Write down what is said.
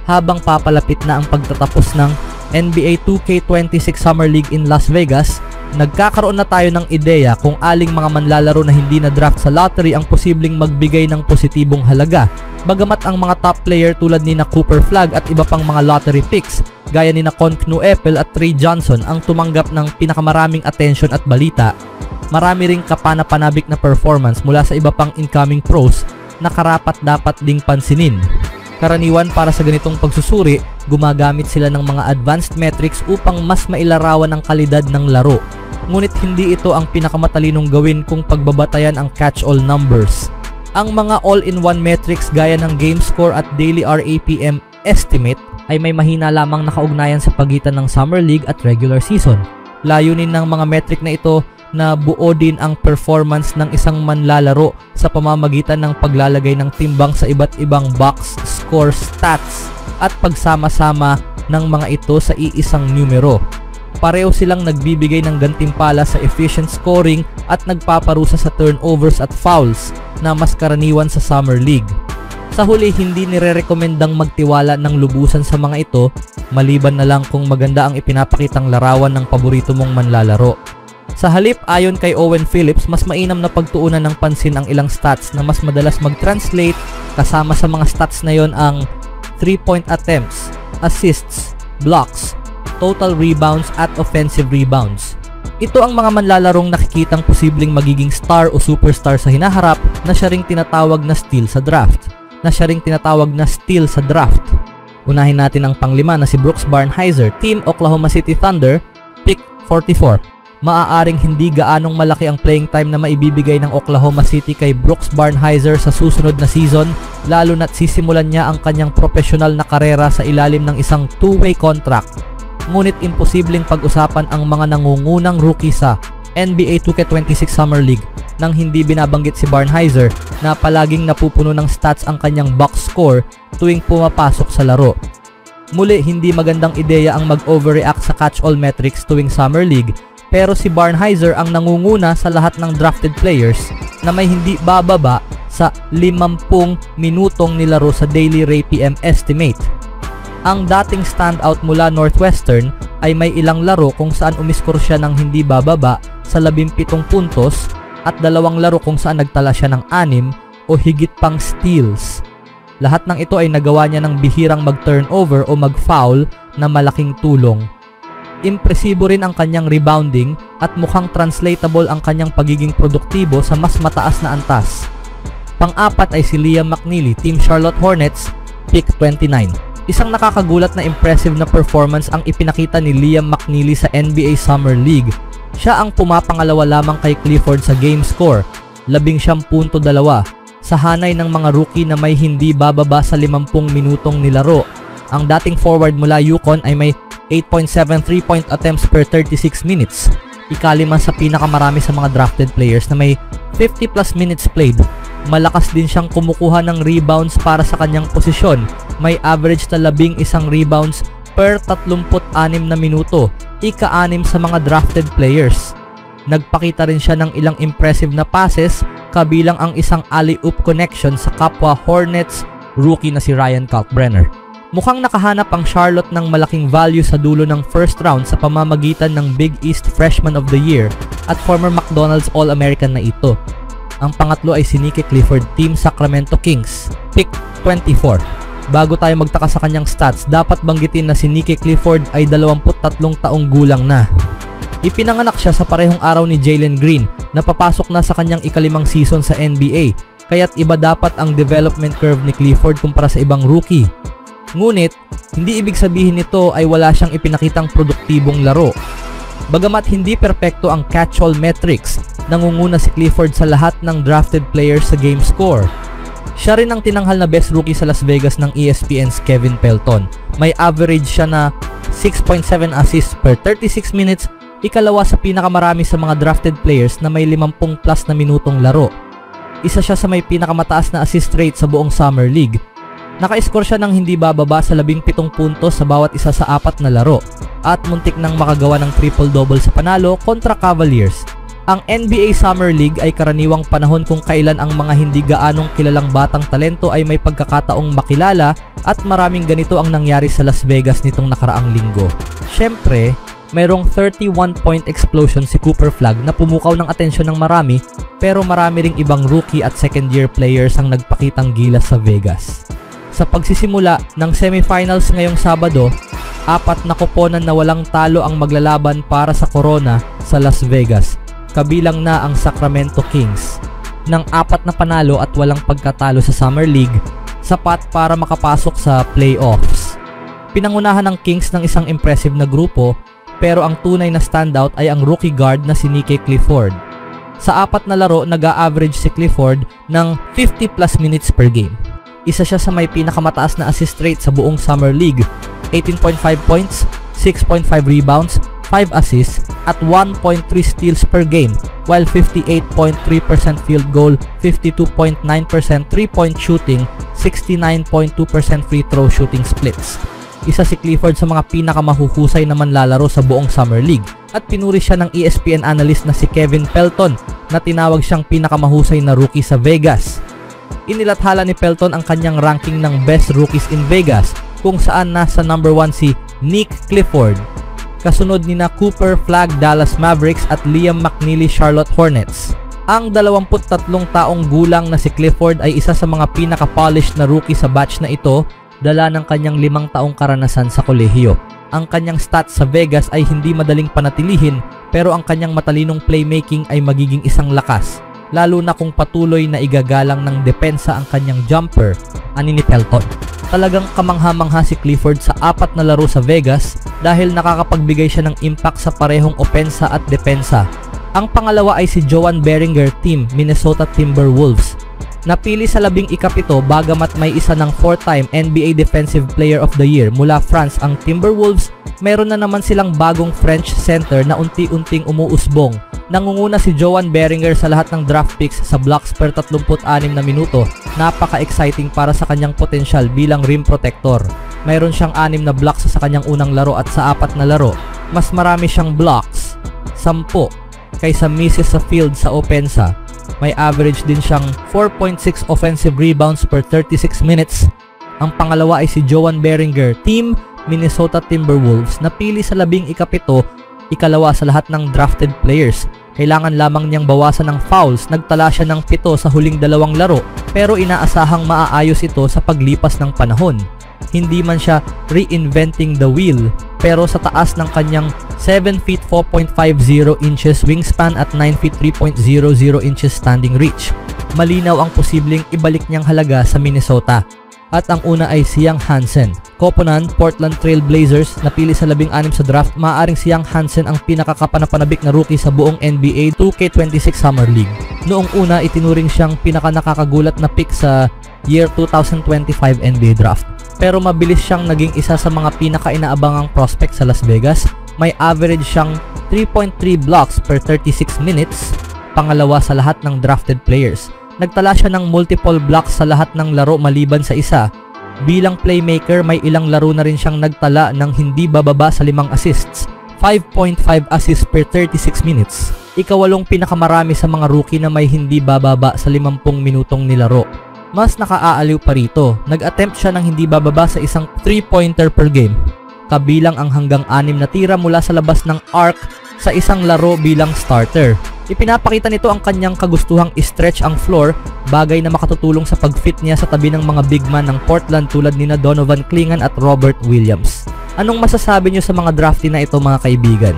habang papalapit na ang pagtatapos ng NBA 2K26 Summer League in Las Vegas, nagkakaroon na tayo ng ideya kung aling mga manlalaro na hindi na draft sa lottery ang posibleng magbigay ng positibong halaga. Bagamat ang mga top player tulad ni na Cooper Flagg at iba pang mga lottery picks gaya ni na Knu Eppel at Trey Johnson ang tumanggap ng pinakamaraming atensyon at balita, marami ring kapanapanabik na performance mula sa iba pang incoming pros na karapat dapat ding pansinin. Karaniwan para sa ganitong pagsusuri, gumagamit sila ng mga advanced metrics upang mas mailarawan ang kalidad ng laro. Ngunit hindi ito ang pinakamatalinong gawin kung pagbabatayan ang catch-all numbers. Ang mga all-in-one metrics gaya ng game score at daily RAPM estimate ay may mahina lamang nakaugnayan sa pagitan ng Summer League at regular season. Layunin ng mga metric na ito na buo din ang performance ng isang manlalaro sa pamamagitan ng paglalagay ng timbang sa iba't ibang box score stats at pagsama-sama ng mga ito sa iisang numero. Pareho silang nagbibigay ng gantimpala sa efficient scoring at nagpaparusa sa turnovers at fouls na mas karaniwan sa Summer League. Sa huli, hindi nire-rekomendang magtiwala ng lubusan sa mga ito, maliban na lang kung maganda ang ipinapakitang larawan ng paborito mong manlalaro. Sa halip, ayon kay Owen Phillips, mas mainam na pagtuunan ng pansin ang ilang stats na mas madalas mag-translate. Kasama sa mga stats na yon ang 3-point attempts, assists, blocks, total rebounds at offensive rebounds. Ito ang mga manlalarong nakikitang posibleng magiging star o superstar sa hinaharap na siya ring tinatawag na steal sa draft. Unahin natin ang panglima na si Brooks Barnhizer, Team Oklahoma City Thunder, pick 44. Maaaring hindi gaanong malaki ang playing time na maibibigay ng Oklahoma City kay Brooks Barnhizer sa susunod na season, lalo na't sisimulan niya ang kanyang profesional na karera sa ilalim ng isang two-way contract. Ngunit imposibleng pag-usapan ang mga nangungunang rookie sa NBA 2K26 Summer League nang hindi binabanggit si Barnhizer na palaging napupuno ng stats ang kanyang box score tuwing pumapasok sa laro. Muli, hindi magandang ideya ang mag-overreact sa catch-all metrics tuwing Summer League, pero si Barnhizer ang nangunguna sa lahat ng drafted players na may hindi bababa sa 50 minutong nilaro sa daily RAPM estimate. Ang dating standout mula Northwestern ay may ilang laro kung saan umiskor siya ng hindi bababa sa 17 puntos at 2 laro kung saan nagtala siya ng 6 o higit pang steals. Lahat ng ito ay nagawa niya ng bihirang mag-turnover o mag-foul na malaking tulong. Impresibo rin ang kanyang rebounding at mukhang translatable ang kanyang pagiging produktibo sa mas mataas na antas. Pang-apat ay si Liam McNeely, Team Charlotte Hornets, pick 29. Isang nakakagulat na impressive na performance ang ipinakita ni Liam McNeely sa NBA Summer League. Siya ang pumapangalawa lamang kay Clifford sa game score, 19.2, sa hanay ng mga rookie na may hindi bababa sa 50 minutong nilaro. Ang dating forward mula UConn ay may 8.7 3-point attempts per 36 minutes. Ikalima sa pinakamarami sa mga drafted players na may 50 plus minutes played. Malakas din siyang kumukuha ng rebounds para sa kanyang posisyon. May average na 11 rebounds per 36 na minuto, ika-6 sa mga drafted players. Nagpakita rin siya ng ilang impressive na passes, kabilang ang isang alley-oop connection sa kapwa Hornets rookie na si Ryan Kalkbrenner. Mukhang nakahanap ang Charlotte ng malaking value sa dulo ng first round sa pamamagitan ng Big East Freshman of the Year at former McDonald's All-American na ito. Ang pangatlo ay si Nicky Clifford, Team Sacramento Kings, pick 24. Bago tayo magtaka sa kanyang stats, dapat banggitin na si Nicky Clifford ay 23 taong gulang na. Ipinanganak siya sa parehong araw ni Jalen Green na papasok na sa kanyang ikalimang season sa NBA, kaya't iba dapat ang development curve ni Clifford kumpara sa ibang rookie. Ngunit, hindi ibig sabihin nito ay wala siyang ipinakitang produktibong laro. Bagamat hindi perpekto ang catch-all metrics, nangunguna si Clifford sa lahat ng drafted players sa game score. Siya rin ang tinanghal na best rookie sa Las Vegas ng ESPN's Kevin Pelton. May average siya na 6.7 assists per 36 minutes, ikalawa sa pinakamarami sa mga drafted players na may 50 plus na minutong laro. Isa siya sa may pinakamataas na assist rate sa buong Summer League. Naka-score siya ng hindi bababa sa 17 puntos sa bawat isa sa 4 na laro at muntik nang makagawa ng triple-double sa panalo kontra Cavaliers. Ang NBA Summer League ay karaniwang panahon kung kailan ang mga hindi gaanong kilalang batang talento ay may pagkakataong makilala at maraming ganito ang nangyari sa Las Vegas nitong nakaraang linggo. Syempre, mayroong 31-point explosion si Cooper Flagg na pumukaw ng atensyon ng marami, pero marami ring ibang rookie at second-year players ang nagpakitang gilas sa Vegas. Sa pagsisimula ng semifinals ngayong Sabado, 4 na koponan na walang talo ang maglalaban para sa corona sa Las Vegas, kabilang na ang Sacramento Kings. Ng 4 na panalo at walang pagkatalo sa Summer League, sapat para makapasok sa playoffs. Pinangunahan ng Kings ng isang impressive na grupo, pero ang tunay na standout ay ang rookie guard na si Nick Clifford. Sa 4 na laro, nag-a-average si Clifford ng 50 plus minutes per game. Isa siya sa may pinakamataas na assist rate sa buong Summer League, 18.5 points, 6.5 rebounds, 5 assists, at 1.3 steals per game, while 58.3% field goal, 52.9% 3-point shooting, 69.2% free throw shooting splits. Isa si Clifford sa mga pinakamahuhusay na manlalaro sa buong Summer League at pinuri siya ng ESPN analyst na si Kevin Pelton na tinawag siyang pinakamahusay na rookie sa Vegas. Inilathala ni Pelton ang kanyang ranking ng best rookies in Vegas kung saan nasa number 1 si Nick Clifford, kasunod ni na Cooper Flagg Dallas Mavericks at Liam McNeely Charlotte Hornets. Ang 23 taong gulang na si Clifford ay isa sa mga pinaka-polished na rookie sa batch na ito, dala ng kanyang 5 taong karanasan sa kolehiyo. Ang kanyang stats sa Vegas ay hindi madaling panatilihin, pero ang kanyang matalinong playmaking ay magiging isang lakas, lalo na kung patuloy na igagalang ng depensa ang kanyang jumper, ani ni Pelton. Talagang kamangha-mangha si Clifford sa 4 na laro sa Vegas dahil nakakapagbigay siya ng impact sa parehong opensa at depensa. Ang pangalawa ay si Joan Beringer, team Minnesota Timberwolves. Napili sa 17 bagamat may isa ng 4-time NBA Defensive Player of the Year mula France ang Timberwolves, meron na naman silang bagong French center na unti-unting umuusbong. Nangunguna si Joan Beringer sa lahat ng draft picks sa blocks per 36 na minuto. Napaka-exciting para sa kanyang potensyal bilang rim protector. Mayroon siyang 6 na blocks sa kanyang unang laro at sa 4 na laro, mas marami siyang blocks, 10, kaysa misses sa field sa opensa. May average din siyang 4.6 offensive rebounds per 36 minutes. Ang pangalawa ay si Joan Beringer, team Minnesota Timberwolves, napili sa 17, ikalawa sa lahat ng drafted players. Kailangan lamang niyang bawasan ng fouls, nagtala siya ng 7 sa huling 2 laro, pero inaasahang maaayos ito sa paglipas ng panahon. Hindi man siya reinventing the wheel, pero sa taas ng kanyang 7 feet 4.50 inches wingspan at 9 feet 3.00 inches standing reach, malinaw ang posibleng ibalik niyang halaga sa Minnesota. At ang una ay si Young Hansen, koponan Portland Trail Blazers, napili sa 16 sa draft. Maaaring si Young Hansen ang pinakakapanapanabik na rookie sa buong NBA 2K26 Summer League. Noong una, itinuring siyang pinakanakakagulat na pick sa year 2025 NBA draft. Pero mabilis siyang naging isa sa mga pinaka-inaabangang prospect sa Las Vegas. May average siyang 3.3 blocks per 36 minutes, pangalawa sa lahat ng drafted players. Nagtala siya ng multiple blocks sa lahat ng laro maliban sa isa. Bilang playmaker, may ilang laro na rin siyang nagtala ng hindi bababa sa 5 assists, 5.5 assists per 36 minutes. Ikawalong pinakamarami sa mga rookie na may hindi bababa sa 50 minutong nilaro. Mas nakaaaliw pa rito, nag-attempt siya ng hindi bababa sa isang 3-pointer per game, kabilang ang hanggang 6 na tira mula sa labas ng arc sa isang laro bilang starter. Ipinapakita nito ang kanyang kagustuhang i-stretch ang floor, bagay na makatutulong sa pag-fit niya sa tabi ng mga big man ng Portland tulad nina Donovan Clingan at Robert Williams. Anong masasabi niyo sa mga draftee na ito, mga kaibigan?